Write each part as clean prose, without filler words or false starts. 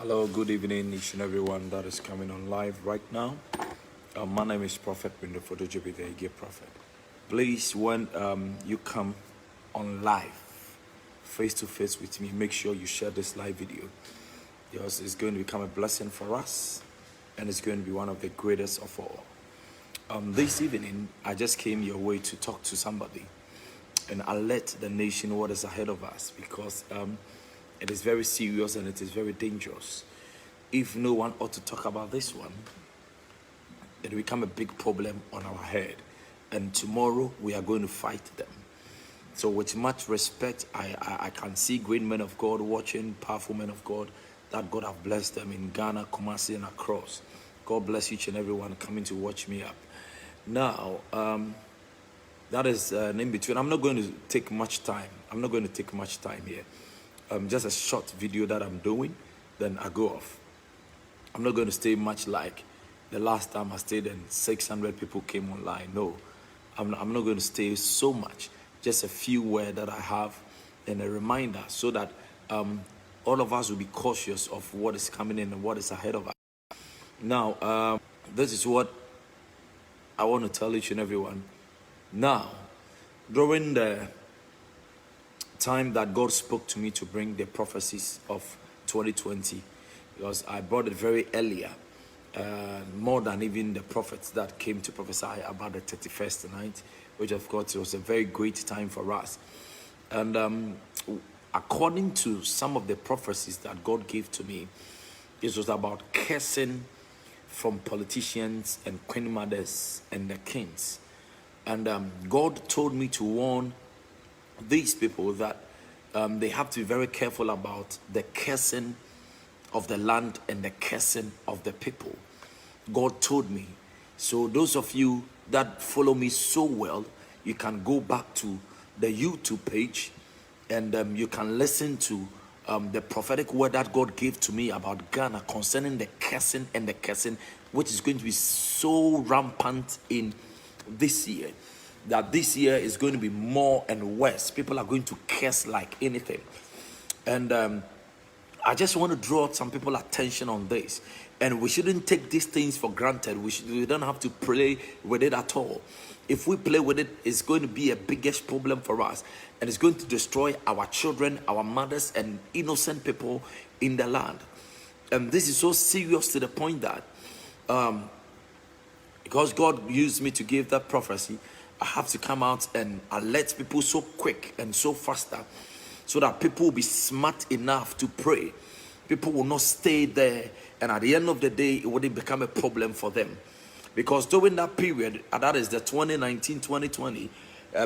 Hello, good evening, each and everyone that is coming on live right now. My name is Prophet Bindo Fotojobi, the Ige Prophet. Please, when you come on live, face to face with me, make sure you share this live video because it's going to become a blessing for us and it's going to be one of the greatest of all. This evening, I just came your way to talk to somebody and alert the nation what is ahead of us because it is very serious and it is very dangerous. If no one ought to talk about this one, it will become a big problem on our head. And tomorrow we are going to fight them. So with much respect, I can see great men of God watching, powerful men of God, that God have blessed them in Ghana, Kumasi, and across. God bless each and everyone coming to watch me up. Now, that is an in-between. I'm not going to take much time. I'm not going to take much time here. Just a short video that I'm doing, then I go off. I'm not going to stay much like the last time I stayed and 600 people came online. No, I'm not going to stay so much. Just a few words that I have and a reminder so that all of us will be cautious of what is coming in and what is ahead of us. Now, this is what I want to tell each and everyone. Now, during the time that God spoke to me to bring the prophecies of 2020, because I brought it very earlier, more than even the prophets that came to prophesy about the 31st night, which of course was a very great time for us. And according to some of the prophecies that God gave to me, it was about cursing from politicians and queen mothers and the kings. And God told me to warn these people that they have to be very careful about the cursing of the land and the cursing of the people. God told me. So those of you that follow me so well, you can go back to the YouTube page and you can listen to the prophetic word that God gave to me about Ghana concerning the cursing and the cursing, which is going to be so rampant in this year. That this year is going to be more and worse. People are going to curse like anything. And I just want to draw some people's attention on this. And we shouldn't take these things for granted. We don't have to play with it at all. If we play with it, it's going to be a biggest problem for us. And it's going to destroy our children, our mothers, and innocent people in the land. And this is so serious to the point that because God used me to give that prophecy, I have to come out and alert people so quick and so faster so that people will be smart enough to pray. People will not stay there, and at the end of the day, it wouldn't become a problem for them. Because during that period, and that is the 2019-2020,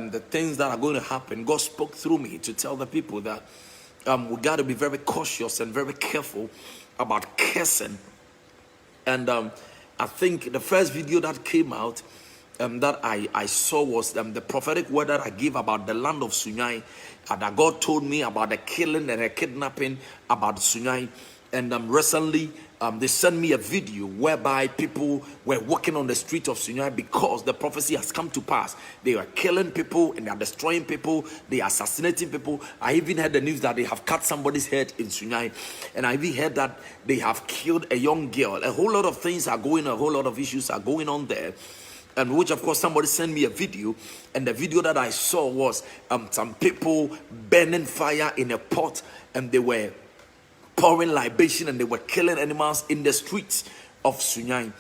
the things that are going to happen, God spoke through me to tell the people that we got to be very cautious and very careful about cursing. And I think the first video that came out that I saw was the prophetic word that I gave about the land of Sunyai, that God told me about the killing and the kidnapping about Sunyai. And recently they sent me a video whereby people were walking on the street of Sunyai because the prophecy has come to pass. They are killing people and they are destroying people. They are assassinating people. I even heard the news that they have cut somebody's head in Sunyai. And I even heard that they have killed a young girl. A whole lot of things are going on. A whole lot of issues are going on there. And which of course somebody sent me a video, and the video that I saw was some people burning fire in a pot, and they were pouring libation and they were killing animals in the streets of Sunyai.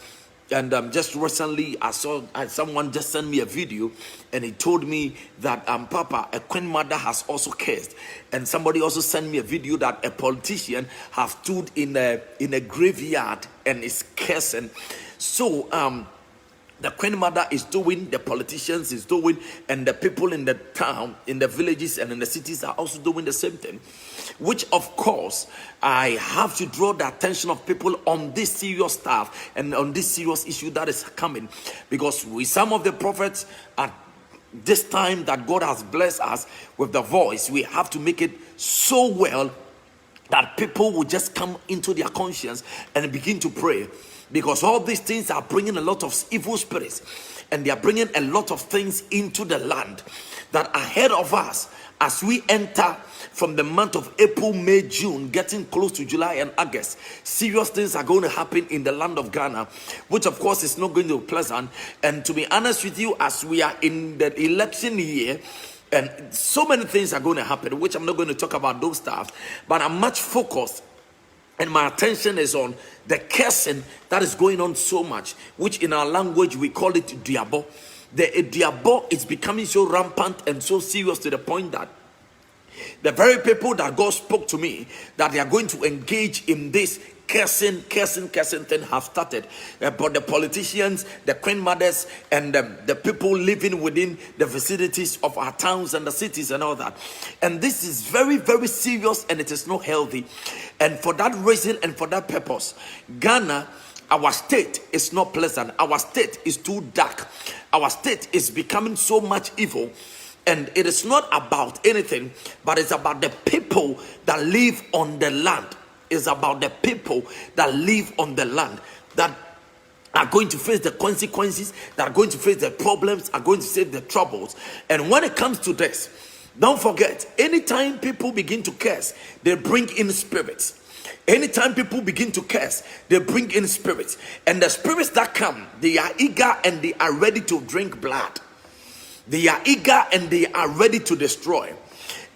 And just recently I saw someone just sent me a video, and he told me that Papa, a queen mother has also cursed. And somebody also sent me a video that a politician has stood in a graveyard and is cursing. So the queen mother is doing, the politicians is doing, and the people in the town, in the villages and in the cities are also doing the same thing. Which of course, I have to draw the attention of people on this serious stuff and on this serious issue that is coming. Because with some of the prophets at this time that God has blessed us with the voice, we have to make it so well that people will just come into their conscience and begin to pray. because all these things are bringing a lot of evil spirits, and they are bringing a lot of things into the land that ahead of us as we enter from the month of April, May, June, getting close to July and August. Serious things are going to happen in the land of Ghana, which of course is not going to be pleasant. And to be honest with you, as we are in the election year, and so many things are going to happen, which I'm not going to talk about those stuff, but I'm much focused, and my attention is on the cursing that is going on so much, which in our language we call it diabo. The diabo is becoming so rampant and so serious to the point that the very people that God spoke to me that they are going to engage in this cursing thing have started. But the politicians, the queen mothers, and the people living within the vicinities of our towns and the cities and all that. And this is very, very serious, and it is not healthy. And for that reason and for that purpose, Ghana, our state is not pleasant. Our state is too dark. Our state is becoming so much evil. And it is not about anything, but it's about the people that live on the land. It's about the people that live on the land that are going to face the consequences, that are going to face the problems, are going to face the troubles. And when it comes to this, don't forget, anytime people begin to curse, they bring in spirits. Anytime people begin to curse, they bring in spirits. And the spirits that come, they are eager and they are ready to drink blood. They are eager and they are ready to destroy.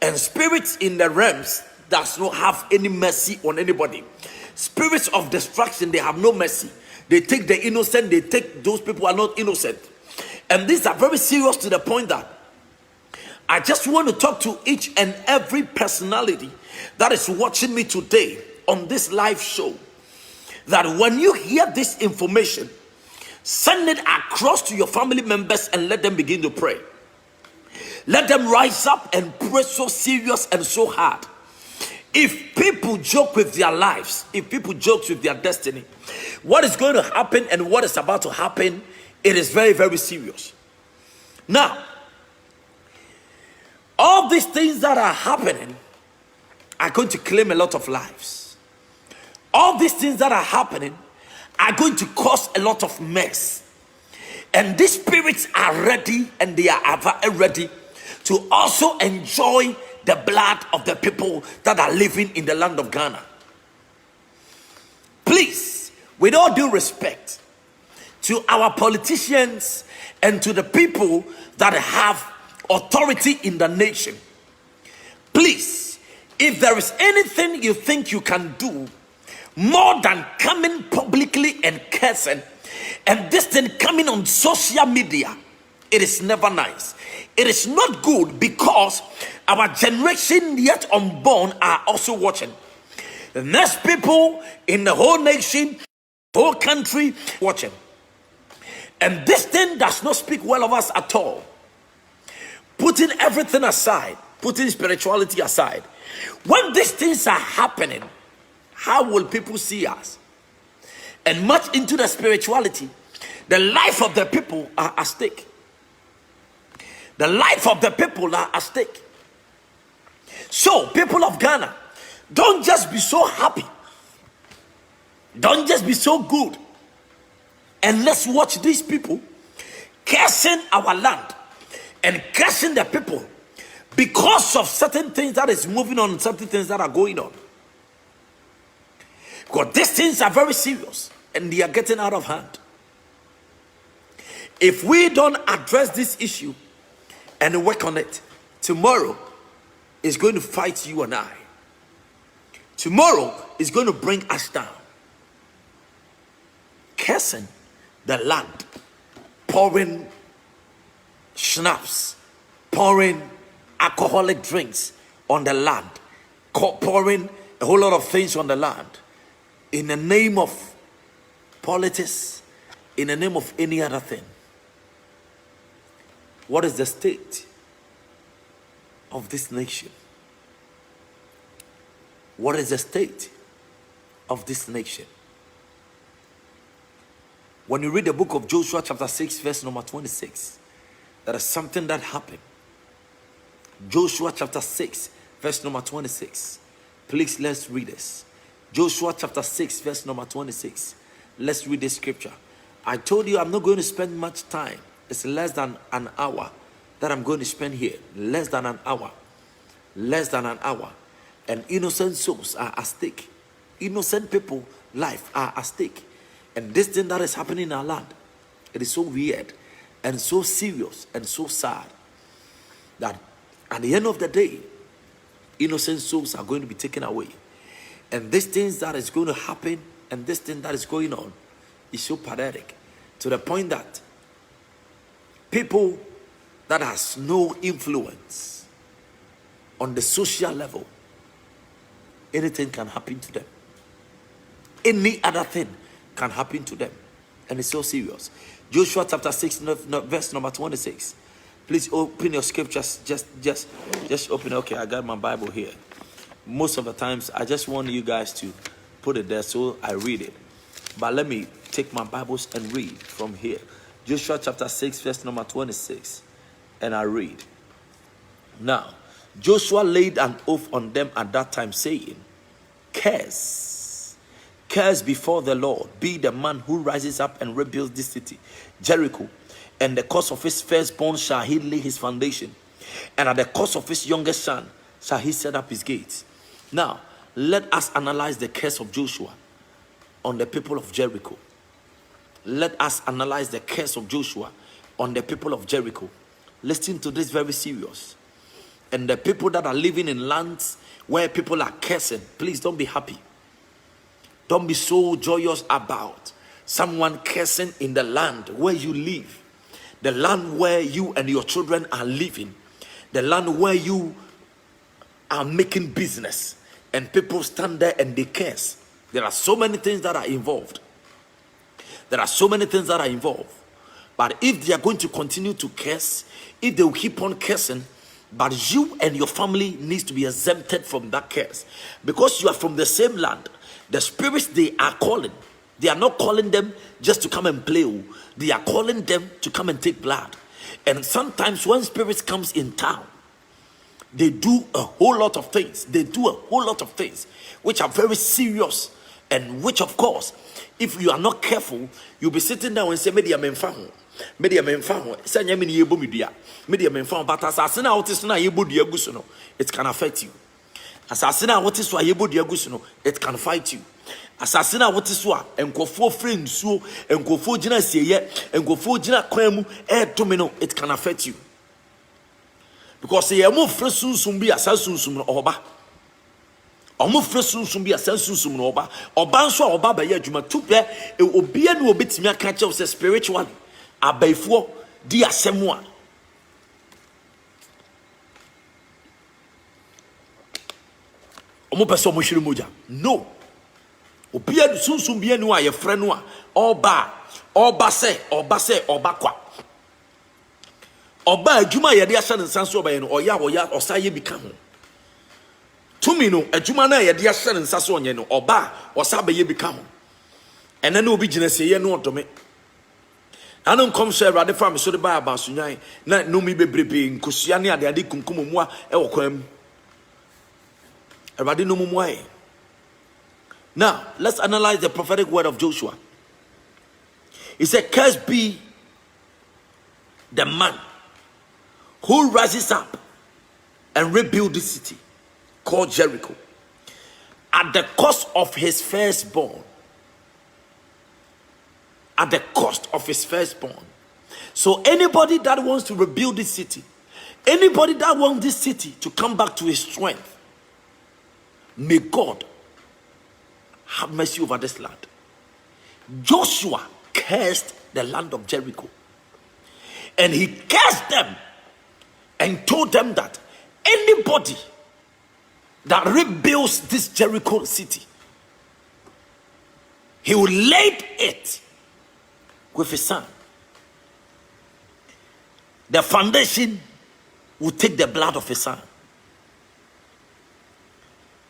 And spirits in the realms does not have any mercy on anybody. Spirits of destruction, they have no mercy. They take the innocent, they take those people who are not innocent. And these are very serious to the point that I just want to talk to each and every personality that is watching me today on this live show, that when you hear this information, send it across to your family members and let them begin to pray. Let them rise up and pray so serious and so hard. If people joke with their lives, if people joke with their destiny, what is going to happen and what is about to happen, it is very, very serious. Now, all these things that are happening are going to claim a lot of lives. All these things that are happening are going to cause a lot of mess. And these spirits are ready, and they are ever ready to also enjoy the blood of the people that are living in the land of Ghana. Please, with all due respect to our politicians and to the people that have authority in the nation, please, if there is anything you think you can do more than coming publicly and cursing, and this thing coming on social media, it is never nice. It is not good, because our generation yet unborn are also watching. The next people in the whole nation, whole country watching. And this thing does not speak well of us at all. Putting everything aside, putting spirituality aside, when these things are happening, how will people see us? And much into the spirituality, the life of the people are at stake. The life of the people are at stake. So, people of Ghana, don't just be so happy. Don't just be so good. And let's watch these people cursing our land and cursing the people because of certain things that is moving on, certain things that are going on. Because these things are very serious and they are getting out of hand. If we don't address this issue and work on it, tomorrow is going to fight you and I. Tomorrow is going to bring us down. Cursing the land, pouring schnapps, pouring alcoholic drinks on the land, pouring a whole lot of things on the land in the name of politics, in the name of any other thing. What is the state of this nation? What is the state of this nation? When you read the book of Joshua chapter 6 verse number 26, there is something that happened. Joshua chapter 6 verse number 26. Please, let's read this. Joshua chapter 6 verse number 26. Let's read this scripture. I told you I'm not going to spend much time. It's less than an hour that I'm going to spend here. Less than an hour. Less than an hour. And innocent souls are at stake. Innocent people, life are at stake. And this thing that is happening in our land, it is so weird and so serious and so sad that at the end of the day, innocent souls are going to be taken away. And these things that is going to happen and this thing that is going on is so pathetic, to the point that people that has no influence on the social level, anything can happen to them. Any other thing can happen to them. And it's so serious. Joshua chapter 6, verse number 26. Please open your scriptures. Just open it. Okay, I got my Bible here. Most of the times, I just want you guys to put it there so I read it. But let me take my Bibles and read from here. Joshua chapter 6, verse number 26. And I read. Now, Joshua laid an oath on them at that time, saying, Curse before the Lord be the man who rises up and rebuilds this city, Jericho. And the cost of his firstborn shall he lay his foundation, and at the cost of his youngest son shall he set up his gates. Now, let us analyze the curse of Joshua on the people of Jericho. Let us analyze the curse of Joshua on the people of Jericho. Listen to this, very serious. And the people that are living in lands where people are cursing, please don't be happy. Don't be so joyous about someone cursing in the land where you live. The land where you and your children are living. The land where you are making business. And people stand there and they curse. There are so many things that are involved. There are so many things that are involved. But if they are going to continue to curse, if they will keep on cursing, but you and your family needs to be exempted from that curse. Because you are from the same land. The spirits they are calling, they are not calling them just to come and play. They are calling them to come and take blood. And sometimes when spirits comes in town, they do a whole lot of things. They do a whole lot of things which are very serious, and which, of course, if you are not careful, you'll be sitting down and say, Media menfaho. Media menfaho. Sanya mini yebo media. Media menfaho. But asasina otisuna yebo diagusuno. It can affect you. Asasina otiswa yebo diagusuno. It can fight you. Asasina otiswa enkofo friend so enkofo jina sieye enkofo jina kwemu tomino. It can affect you. Because ye mo fresunsum bi asasunsum no oba. Omo fresunsum bi asasunsum no oba. Oba nso oba ba ye adwuma tupe obi anu obetimi aka che say spiritually abaifo di asemu a omo pese omo hwere moja. No. Obi anu sunsum bi anu a ye frɛ no a oba se kwa. Oba adwuma ye de ahye ne nsanso oba ye no oya osaye bi ka ho. Tumi no adwuma na ye de ahye ne nsanso onye no oba osabe ye bi ka ho. Ene na obi gina se ye no odome. Anu kom so Awurade fa me so de ba abansunyan na no mi bebrebe nkosua ne ade kunkum mu a e wo kwam. Awurade no mu ai. Now, let's analyze the prophetic word of Joshua. He said, Cursed be the man who rises up and rebuild this city called Jericho at the cost of his firstborn. At the cost of his firstborn. So anybody that wants to rebuild this city, anybody that wants this city to come back to its strength, may God have mercy over this land. Joshua cursed the land of Jericho. And he cursed them and told them that anybody that rebuilds this Jericho city, he will lay it with his son. The foundation will take the blood of his son.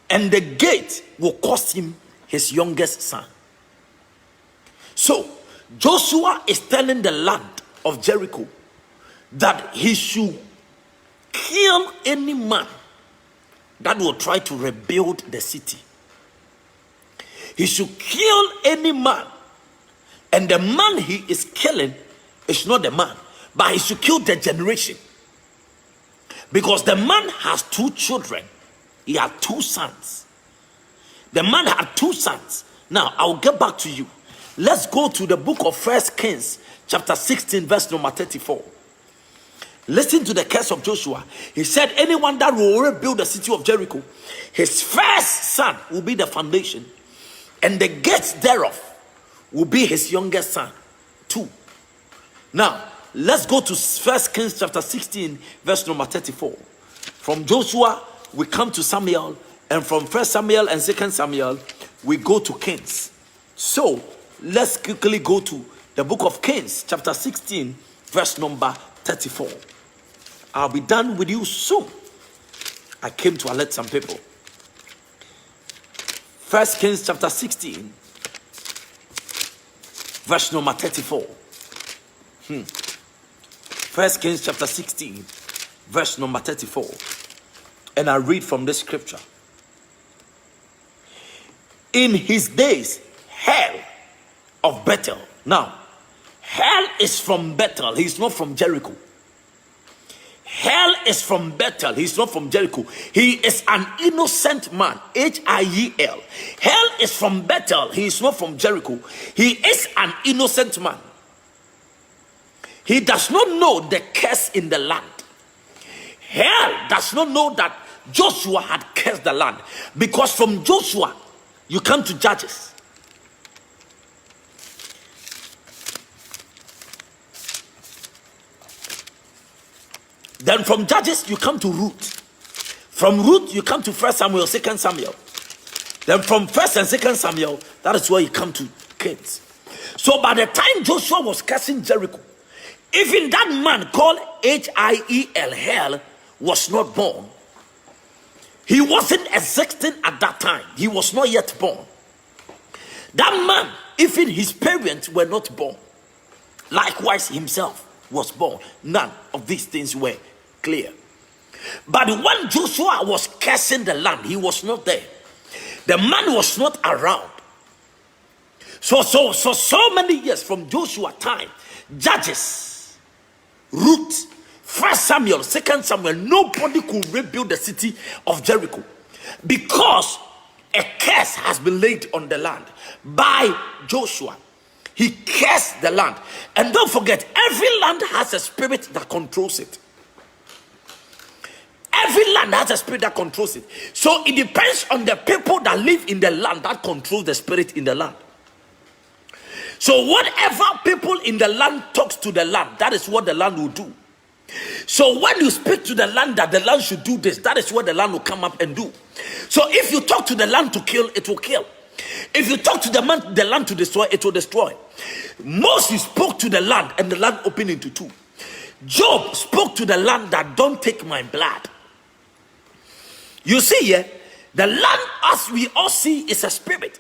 And the gate will cost him his youngest son. So, Joshua is telling the land of Jericho that he should kill any man that will try to rebuild the city. He should kill any man And the man he is killing is not the man, but he should kill the generation. Because the man has 2 children. He had 2 sons. The man had 2 sons. Now, I'll get back to you. Let's go to the book of 1 Kings, chapter 16, verse number 34. Listen to the curse of Joshua. He said, anyone that will rebuild the city of Jericho, his first son will be the foundation, and the gates thereof will be his youngest son too. Now, let's go to 1 Kings chapter 16, verse number 34. From Joshua, we come to Samuel, and from 1 Samuel and 2 Samuel, we go to Kings. So, let's quickly go to the book of Kings, chapter 16, verse number 34. I'll be done with you soon. I came to alert some people. 1 Kings chapter 16, verse number 34. 1 Kings chapter 16, verse number 34. And I read from this scripture. In his days, hell of Bethel. Now, hell is from Bethel. He's not from Jericho. Hell is from Bethel. He's not from Jericho. He is an innocent man. H-I-E-L. Hell is from Bethel. He is not from Jericho. He is an innocent man. He does not know the curse in the land. Hell does not know that Joshua had cursed the land. Because from Joshua, you come to Judges. Then from Judges, you come to Ruth. From Ruth, you come to 1 Samuel, 2 Samuel. Then from 1 and 2 Samuel, that is where you come to Kings. So by the time Joshua was cursing Jericho, even that man called H-I-E-L, hell, was not born. He wasn't existing at that time. He was not yet born. That man, even his parents were not born. Likewise, himself was born. None of these things were clear. But when Joshua was cursing the land, he was not there. The man was not around. So many years from Joshua time, Judges, Ruth, 1 Samuel, 2 Samuel, nobody could rebuild the city of Jericho because a curse has been laid on the land by Joshua. He cursed the land. And don't forget, every land has a spirit that controls it. Every land has a spirit that controls it. So it depends on the people that live in the land that control the spirit in the land. So whatever people in the land talks to the land, that is what the land will do. So when you speak to the land that the land should do this, that is what the land will come up and do. So if you talk to the land to kill, it will kill. If you talk to the land to destroy, it will destroy. Moses spoke to the land and the land opened into 2. Job spoke to the land that don't take my blood. You see here, the land as we all see is a spirit.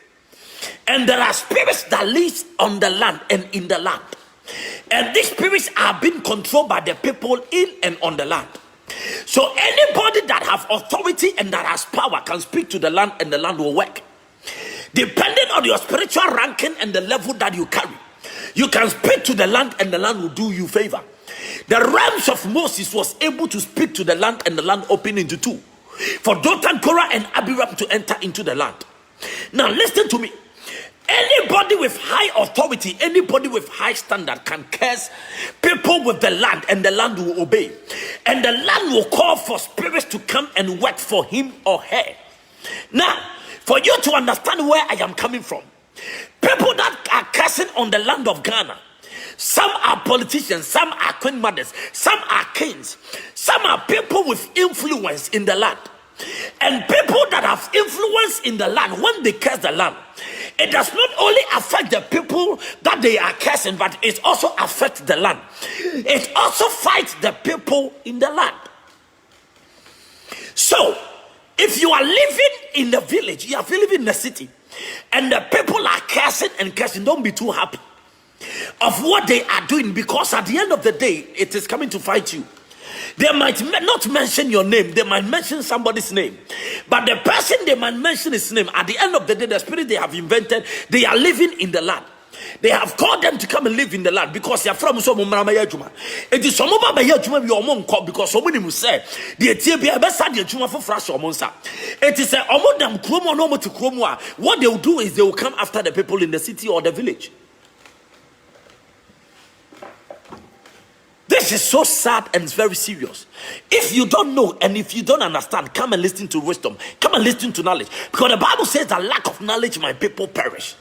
And there are spirits that live on the land and in the land. And these spirits are being controlled by the people in and on the land. So anybody that have authority and that has power can speak to the land and the land will work. Depending on your spiritual ranking and the level that you carry, you can speak to the land and the land will do you favor. The realms of Moses was able to speak to the land and the land opened into 2. For Dothan, Korah and Abiram to enter into the land. Now listen to me. Anybody with high authority, anybody with high standard can curse people with the land and the land will obey. And the land will call for spirits to come and work for him or her. Now, for you to understand where I am coming from, people that are cursing on the land of Ghana, some are politicians, some are queen mothers, some are kings, some are people with influence in the land. And people that have influence in the land, when they curse the land, it does not only affect the people that they are cursing, but it also affects the land. It also fights the people in the land. So, if you are living in the village, you are living in the city, and the people are cursing and cursing, don't be too happy of what they are doing, because at the end of the day, it is coming to fight you. They might not mention your name, they might mention somebody's name, but the person they might mention his name, at the end of the day, the spirit they have invented, they are living in the land. They have called them to come and live in the land because they are from some Mramaya Juma. It is some of Maya Juma we are called because somebody will say the Ethiopia best had the Juma for Frash or Monsa. It is a Omodam Kromo no to Kromwa. What they will do is they will come after the people in the city or the village. This is so sad and it's very serious. If you don't know and if you don't understand, come and listen to wisdom. Come and listen to knowledge. Because the Bible says that lack of knowledge, my people perish.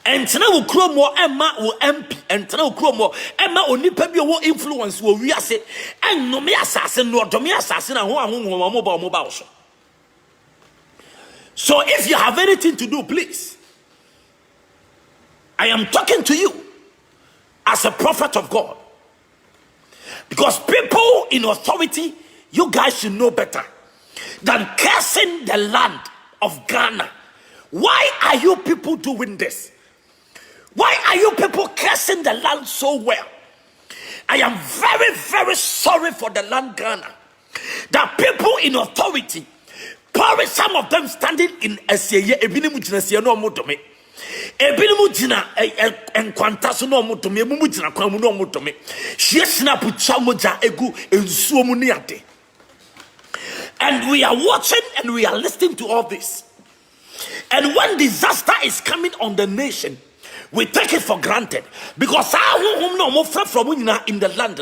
And tena will grow more Emma will MP and tena will grow more Emma will nipa be will influence will we say and no me assassin no do me assassin and mobile. So if you have anything to do, please, I am talking to you as a prophet of God. Because people in authority, you guys should know better than cursing the land of Ghana. Why are you people doing this? Why are you people cursing the land so well? I am very, very sorry for the land Ghana. That people in authority, probably some of them standing in Eseye, no mutome. Ebinimu jina enkwanta no mutome, emumu jina kwamu no mutome. Shie snap chamoja egu ensuo mu ni ade. And we are watching and we are listening to all this. And when disaster is coming on the nation, we take it for granted because from in the land,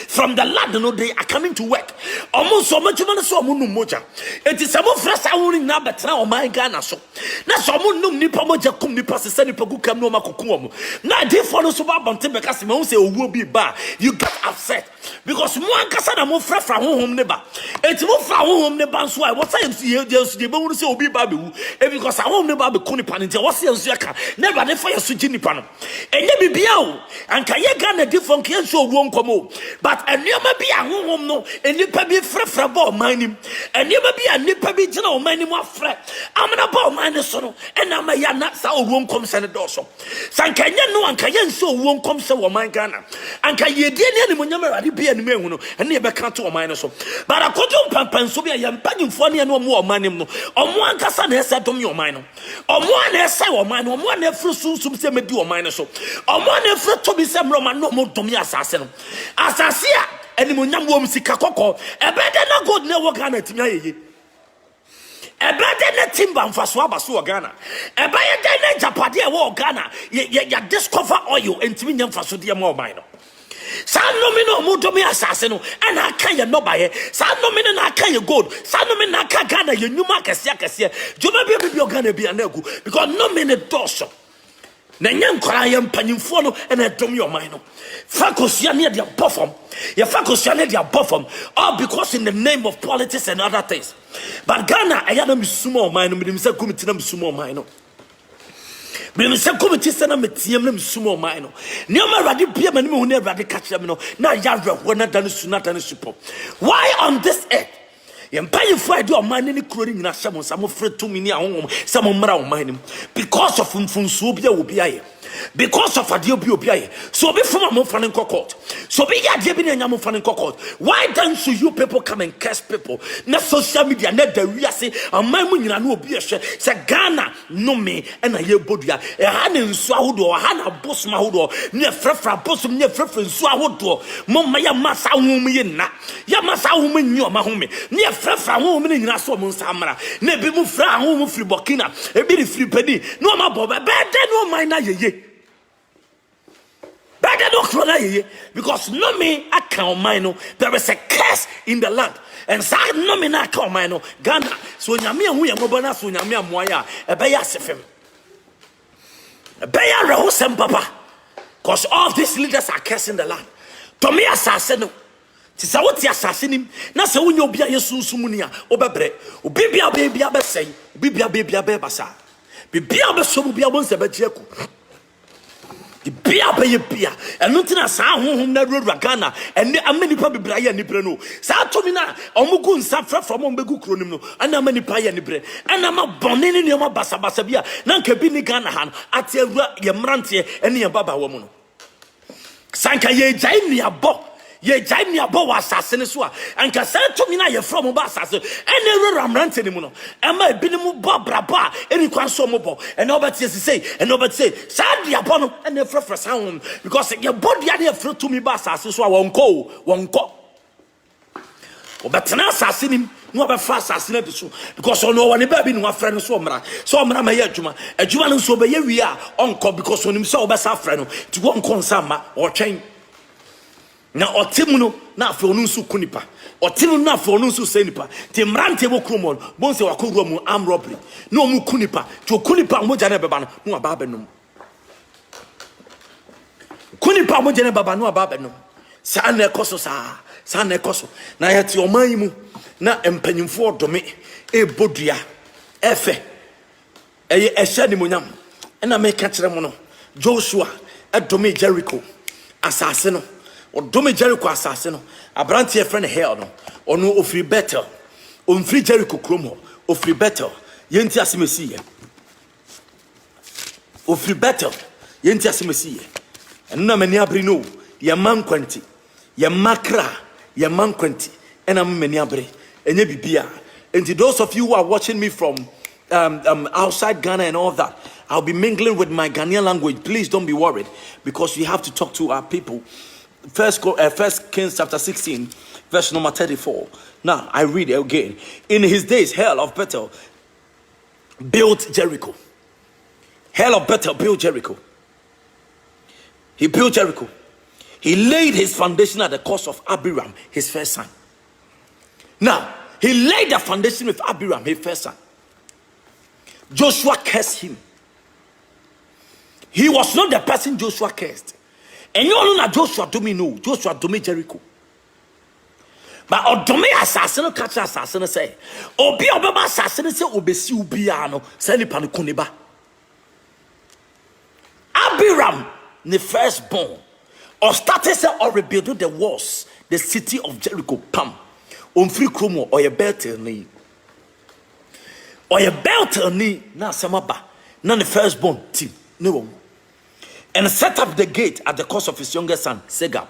from the land, they are coming to work. Almost so much moja. It is a more fresh now, but now my Ghana so. Now someone no nipa moja kum nipa se nipa gu kam no makukumo. Now they follow so bad bonte because me say will be bad. You get upset because one kasa na mo fresh from home neighbor. It's more from home neighbor so I what time see just they won't say obi baby because I home neighbor be kuni paninte. What say you can never dey for your suji pano. Enye bibia anka ye Ghana different kian so won komo but enioma bi ahonhom no enipa bi frefra ba omanim enioma bi enipa bi gina omanim afre amana ba oman so no ena ma ya na sa won kom se ne do so sanka nye no anka ye so won kom se oman Ghana anka ye die ne animonyam awade bi anim ehu no ene ye be ka to oman so but akodum pampan so bi ya mpanyimfo ne no mo omanim no omo ankasa na ese dom ye oman no omo na ese oman no omo na afru sunsum se medi oman so omo na afru to bi se mroma no mo dom ya asase no asase a animonyam wo msika kokko ebede na god na wo Ghana timi ayeye ebede na timba mfaso abaso Ghana ebede na japade wo Ghana ya discover oil entimi nyam faso de ma oman no sa no me no mo domi asase no and aka ye no baye sa no me na aka ye gold sa no me na aka Ghana ye nyuma kese joma bi Ghana bi anagu because no me ne doso na nyam kwara ye mpanyimfo no and edom your mind no fakosia ne dia bofom ye fakosia ne dia bofom all because in the name of politics and other things but Ghana ayana misumo mind no me say committee na misumo mind no me say committee say na metiem na misumo mind no nyoma rade bia mani me hu na rade ka kire me no na ya rehwo na dan sunata ne supo why on this earth yempayefo ade o man ne kuro ni nyina hyemo samo fretumi ni ahonhom samo mra o man nim because of funfunsuo bia obi aye because of ade obi aye so obi from am fan court so be ya de bi na nyam fan court why don't you people come and curse people na social media na da wiase amman mu nyina na obi ehwe se Ghana no me na ye bodua e ha na nsu ahodo ha na bosom ahodo ne frefra bosom ne frefra nsu ahodo mo ma ya masa hom ye na ya masa hom nyi o ma hom ne frefra hom ne nyina so mo nsamra na bi mu fra hom fri Burkina e bi fri pedi no ma bo be de no man na yeye because no me I can't mind. There is a curse in the land, and so no me I can't mind. Ghana, so nyame hu ya mobana so nyame amoya e be ya sefem e be ya rehosem papa because all these leaders are cursing the land. To me asase no ti sa woti asase nim na se wonya obi ayesunsum ni a obebre obi bia be sei obi bia be basa bibia be so bia bon se be jieku bia and nothing as home na road Ghana and amani pa bibraya ni bre no sa to mi na omugu nsafra from ombegu kronim no and amani pa ya ni bre and am bonne ni ma basa bia na nka bi ni Ghana han ate awura ye mrante ene ye baba wo mu no sanka ye jai ni abo ye jai me abo wa asase ne so a anka sa to me na ye from ba asase ene ramrante ne mu no ema ebinim bo braba eni kwan so mo bo ene obeti say ene obeti say sa dia bo no ene frefre sa hom because ye body ade frɛ to me ba asase so a wonko obetena asase nim no be fa asase na bi so because ono woni ba bi no afrɛ no so omra ma ye adwuma no so be ye wi a onko because onim so obesa afrɛ no ti wonko nsa ma otwen na otimu no na afrɛ onu nso kunipa otimu na afrɛ onu nso se nipa ti mrante bo kromon bon se wakodro mu arm robbery no mu kunipa ti kunipa mo jana beba no aba benum kunipa mo jana baba no aba benum sa na ekoso sa na ekoso na yeti oman yi mu na empanyimfo odome bodua efe eye ehya ni monyam na me ka kire mo no Joshua edome Jericho asase no odome Jericho asase no abrante e friend hell no ono ofri Bethel onfri Jericho kromo ofri Bethel yenti asemesi ye ofri Bethel yenti asemesi ye enna mani abri no ye mankwanti ye makra ye mankwanti ena mani abri enye bibia. And to those of you who are watching me from outside Ghana and all that, I'll be mingling with my Ghanaian language. Please don't be worried, because we have to talk to our people. First Kings chapter 16, verse number 34. Now I read it again. In his days, Hell of Bethel built Jericho. Hell of Bethel built Jericho. He built Jericho. He laid his foundation at the cost of Abiram, his first son. Now, he laid the foundation with Abiram, his first son. Joshua cursed him. He was not the person Joshua cursed. And you all know that Joshua do me no. Joshua do me Jericho. But Odome assassin catch assassin say, Obi obeba assassin say obesi ubiano, say ni panukuneba. Abiram, the firstborn, or started say or rebuild the walls, the city of Jericho, pam. Free kromo or a better knee. Or a better knee, na samaba, none the firstborn team, no. And set up the gate at the cost of his younger son, Segab.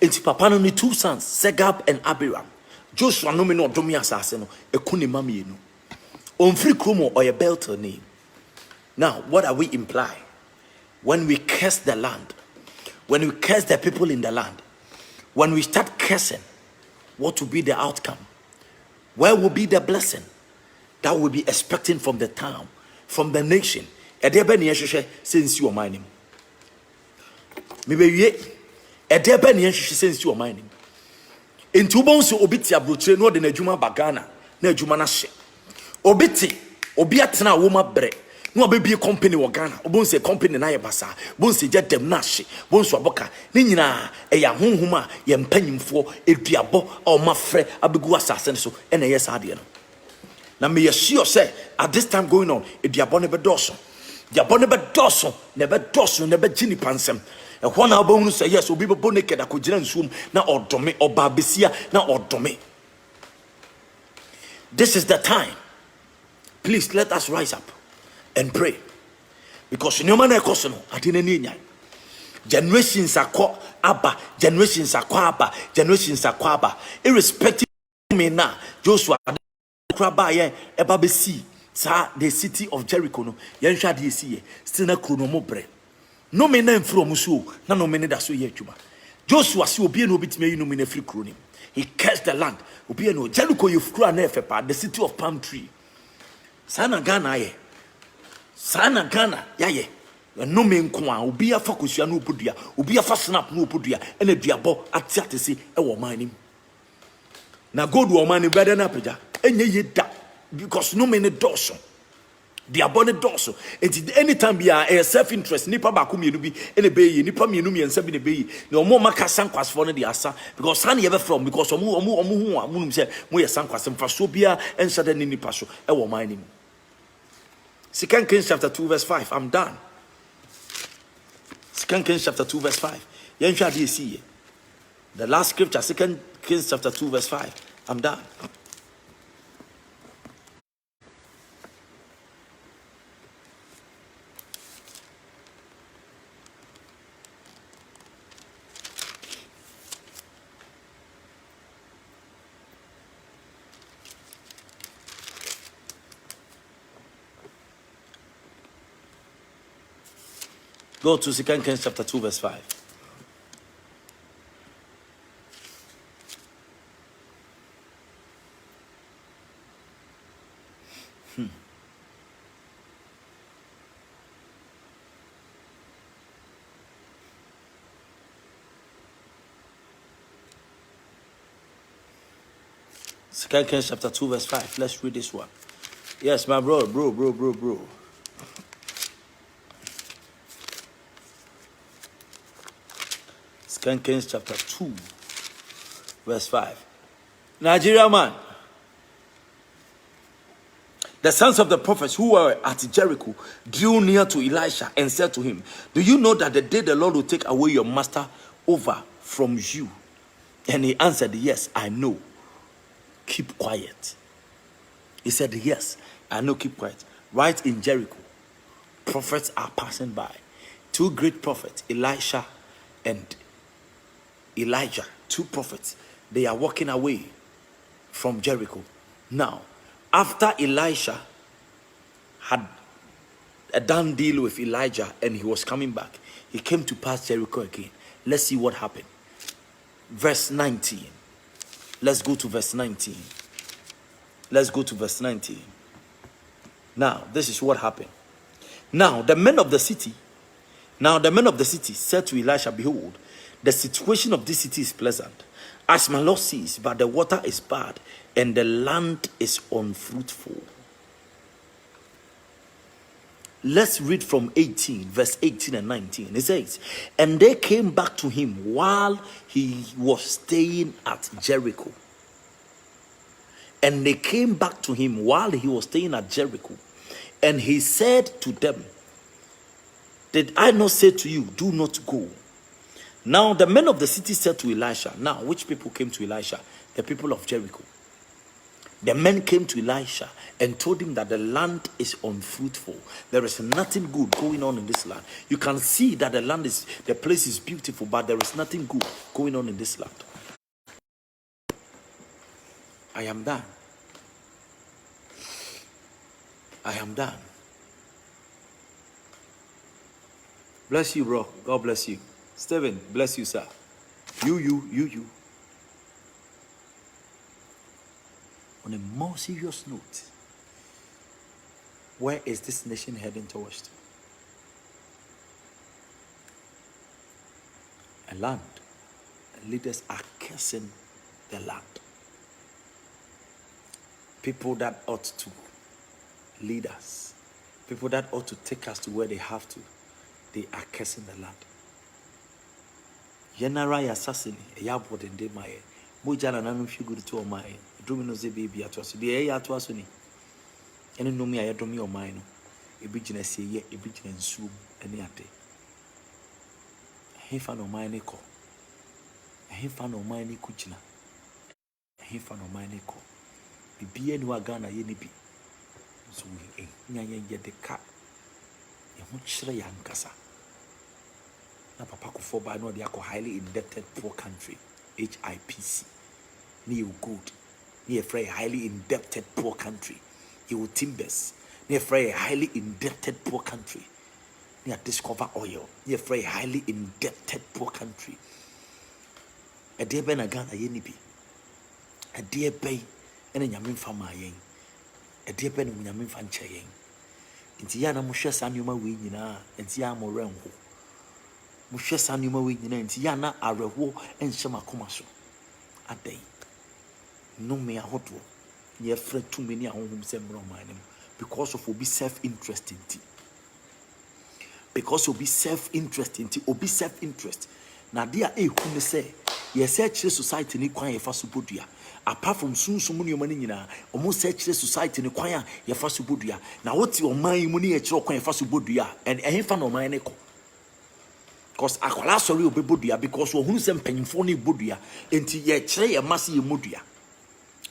It's Papa only two sons, Segab and Abiram. Joshua no me no domi assassino, a kuni mami no. Free kromo or a better knee. Now, what are we imply? When we curse the land, when we curse the people in the land, when we start cursing, what will be the outcome? Where will be the blessing that we'll be expecting from the town, from the nation? Since you are mining, maybe since you are mining. In two bones, obiti abrutre no de nejuma bagana, nejuma nashe. Obiti, obiatna woma bre. No baby company wo Ghana obon se company na ye basa bon se jedem na hye bon so aboka ni nyina e ya honhoma ye mpanyimfo eduabo o mafre abegu asase so e na yes ade no na me ye sure say at this time going on eduabo ne bedoso diabo ne bedoso ne be gini pansem e ho na abonu say yes obi bebo naked akogina nsuom na odome oba besia na odome. This is the time. Please let us rise up and pray, because no man ekoso no adine ni nya generations akọ aba generations akọ aba generations akọ aba irrespective me na Joshua kraba ye eba be see sa the city of Jericho no yen hwa de esi ye still na krono mo bre no me na mfro mo so na no me ne da so ye adwuma. Joshua si obi na obitime yi no me na free kronim. He cursed the land. Obi na Jericho ye fkura na efepa, the city of palm tree. Sana Ghana ye Sana Ghana yaye no me nko a obi afa kosua no opodua obi afa snap no opodua ena duabo atiatese e wo man nim na god wo man brother na peja enye ye da, because no me ne doso duabo ne doso enti anytime bia a self interest nipa ba ko mienu bi ene be yi nipa mienu miensa bi ne be yi na omo maka sankwasfo no de asa, because san ye be from, because omo hu a munum se mo ye sankwasem fa so bia ensa de ne nipa so e wo man nim. 2 Kings chapter 2 verse 5. I'm done. 2 Kings chapter 2 verse 5. The last scripture, 2 Kings chapter 2 verse 5. I'm done. Go to 2 Kings chapter 2 verse 5. Second Kings chapter 2 verse 5. Let's read this one. Yes, my bro. 2 Kings chapter 2 verse 5. Nigeria man. The sons of the prophets who were at Jericho drew near to Elisha and said to him, do you know that the day the Lord will take away your master over from you? And he answered, yes, I know. Keep quiet. He said, yes, I know, keep quiet. Right in Jericho, prophets are passing by. Two great prophets, Elisha and Elijah, two prophets. They are walking away from Jericho. Now, after Elisha had a done deal with Elijah and he was coming back, he came to pass Jericho again. Let's see what happened. Verse 19. Let's go to verse 19. Let's go to verse 19. Now, this is what happened. Now, the men of the city said to Elisha, behold, the situation of this city is pleasant, as my Lord sees, but the water is bad, and the land is unfruitful. Let's read from 18, verse 18 and 19. It says, and they came back to him while he was staying at Jericho. And they came back to him while he was staying at Jericho. And he said to them, did I not say to you, do not go? Now the men of the city said to Elisha. Now, which people came to Elisha? The people of Jericho. The men came to Elisha and told him that the land is unfruitful. There is nothing good going on in this land. You can see that the place is beautiful, but there is nothing good going on in this land. I am done. I am done. Bless you, bro. God bless you. Stephen, bless you, sir. You. On a more serious note, where is this nation heading towards to? A land. Leaders are cursing the land. People that ought to lead us, people that ought to take us to where they have to, they are cursing the land. Yenara assassin, a yabot and de my Mujana nanu figure to my Domino's baby at us, be a to us. And no me I don't me or mine. A business say ye, a business soup, and yate. A fan of mine echo. A fan of mine kuchina. A fan of mine echo. Be any wagana yenibi. So we ain't get the cat. A much yankasa. Na papa ko for by no they are highly indebted poor country. HIPC. Near good. Near a highly indebted poor country. You will timbers. Near a highly indebted poor country. Near discover oil. Near a highly indebted poor country. A dear ben again a yenibi. A dear bay and a yamin fama yen. A dear ben when yamin fan chaying. Intiana Musha Sanuma winina and Tiamo Rengo. Musha Sanuma winina and Tiana Arewo and Shama Comaso. A day. No me a hot one. Near friend too many home sembro mine because of be self-interest in tea. Because of be self-interest in tea, or be self-interest. Now, dear A who say, yes, search the society in Equine Fasubudia. Apart from soon so many money, almost search the society in Equine Fasubudia. Now, what's your mind money at your Quine Fasubudia and a fan of mine echo? Because I call us sorry Budia because we're who's and penny phony Budia into ye tray a massy Mudia.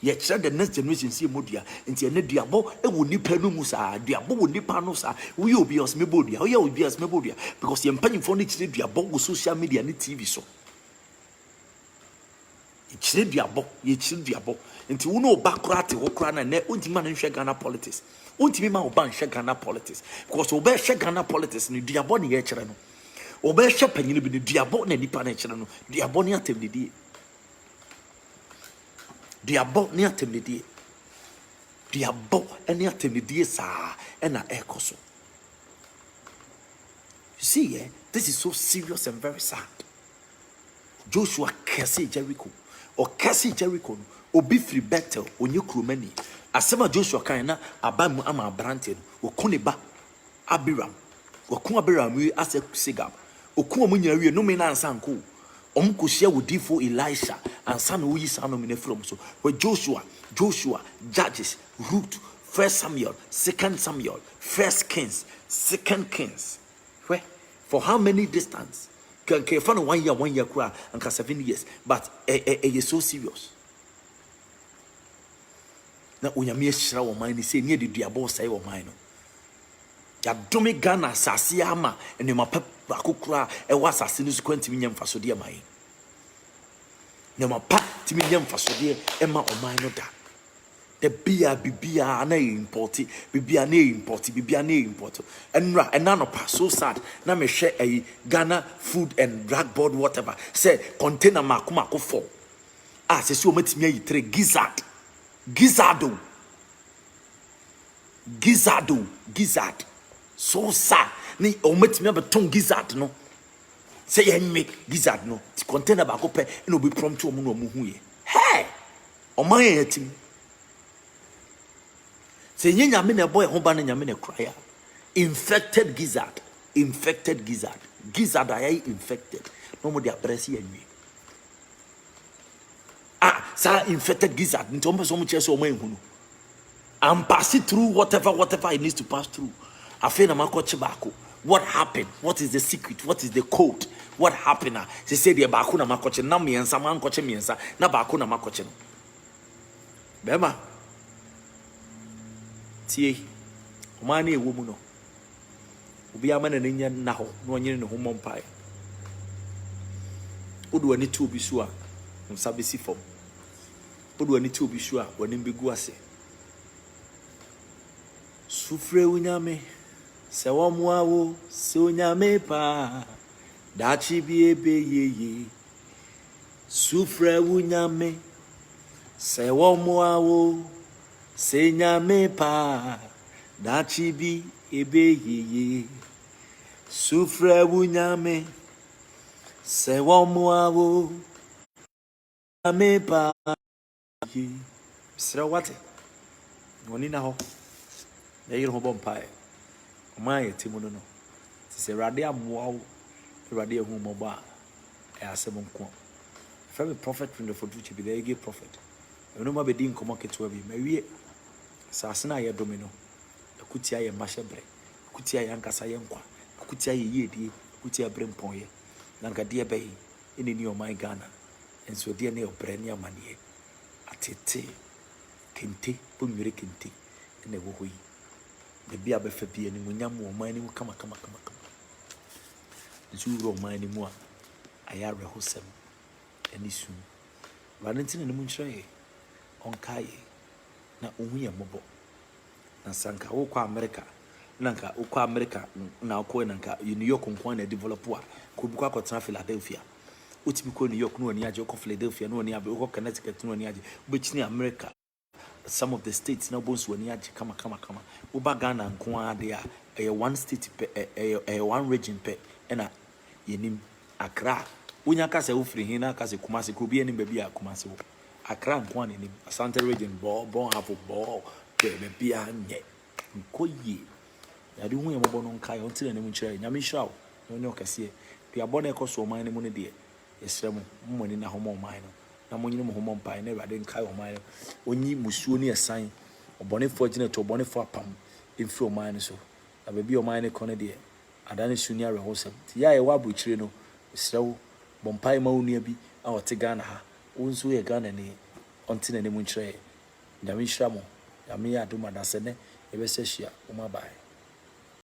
Yet said the next generation see Mudia into a diabo, it will nip Penumusa, diabo will nip Panosa, we will be as Mebudia, we will be as Mebudia, because the penny phony diabo with social media and TV so. It's diabo, it's diabo, into uno backrati or cran and net ultimate and Shagana politics. Ultimate ban Shagana politics, because obey Shagana politics in diaboni echerano. obehwe panyini bi ne duabo na nipa na kyerɛ no duabo ne atem ne die duabo ne atem ne die duabo ne atem ne die saa na ekoso. You see, this is so serious and very sad. Joshua kese Jericho or kese Jericho obi free Bethel onye kromani asema Joshua kan na abamu ama abrante no okuniba Abiram wakun Abiram wi ase sigab okun omunya wi no me na ansanko omkohia wodifo Elisha ansa na oyi sa no me na from so where Joshua Judges, Ruth, 1 Samuel, 2 Samuel, 1 Kings, 2 Kings. Where for how many distance? Can find 1 year cry and 7 years, but is so serious. Now when you me shira wo man say near the duabo say wo man no. Ya domi Ghana sasi ama ene ma pep akokura e wa sasi no kwantimi nyam fasode man. Ne ma pa timi nyam fasode e ma o man no da. The bibia na import bibia na import enra enanopa so sad na me hwe a Ghana Food and Drug Board whatever say container makoma ko for say o matimi ayi 3 gizzard so sad ni o matimi abeton gizzard no say yen make gizzard no container ba ko pe na obi prompt o mu no mu hu ye hey o man yatim. Say nyame na boy ho ba na nyame na kraya infected gizzard ay infected no mo dia bresi anwi sa infected gizzard nti o so mo chese o man hunu and pass it through whatever it needs to pass through afi na makoche bako. What happened? What is the secret? What is the code? What happened? She said the bako na makoche na miensa man koche miensa na bako na makoche no bema tie omani ewo mu no obi ama na nya na ho no nyene ne ho mompai odu ani tu obi so a nsa besi fom odu ani tu obi so a wani mbegu ase sufre unyame se wo mu awo se unyame pa dachi bi ebe yeye sufre unyame se wo mu awo se nyame pa dachi bi ebe yeye sufre unyame se wo mu awo nyame pa ye sra wate woni na ho na yiri ho bompae o man yetimu no se rade amoa rade ehu moba e asem nko from prophet from the future be the prophet eno ma be din komo ketwa bi mawie sasena ye domino akutia ye mahyebre akutia ye ankasa ye nkwa akutia ye yedie akutia brempon ye nanka de be eni ni o man Ghana enso de ne obre ne amane atete kente pomire kente ene wo hoyi de bia be fa bia ni munyam wo man ni mu kama nsu ro man ni mu a aya rehosem eni su valentine ni mu nchire onkaye na ohuye mobo na sanka wo kwa America nanka wo kwa America na ko nanka New York nko na develop a ko bu kwa kotena Philadelphia utimi ko New York no ani age ko Philadelphia no ani abe ko Connecticut no ani age bechini America some of the states na bonsu ani age kama wo ba Ghana nko ade a one state pe one region pe na yenim Accra wonya ka se wo free hin na ka se Kumasi ko bi ani ba bi a Kumasi wo Accra nko ani nim Asante region bon have bo be bia nye nkoye ya de hu ye mobo no nkai on tire ne mu kire nyame hira wo no nyo kase bia bo na ekoso man ne mu ne de yesrem mmoni na homo man no na monyine mo homo mpai na Awurade nkai o man no onyi musuo ne esan obonefo gine to obonefo apam emfi o man so na be bi o man ne kone de adane suni arehosem ti ya ye wa abukire no yesrew bompai ma onua bi a wote Ghana ha wonso ye Ghana ne ontine ne mu kire nyame hira mo yame ya aduma da sene ebese hia o mabai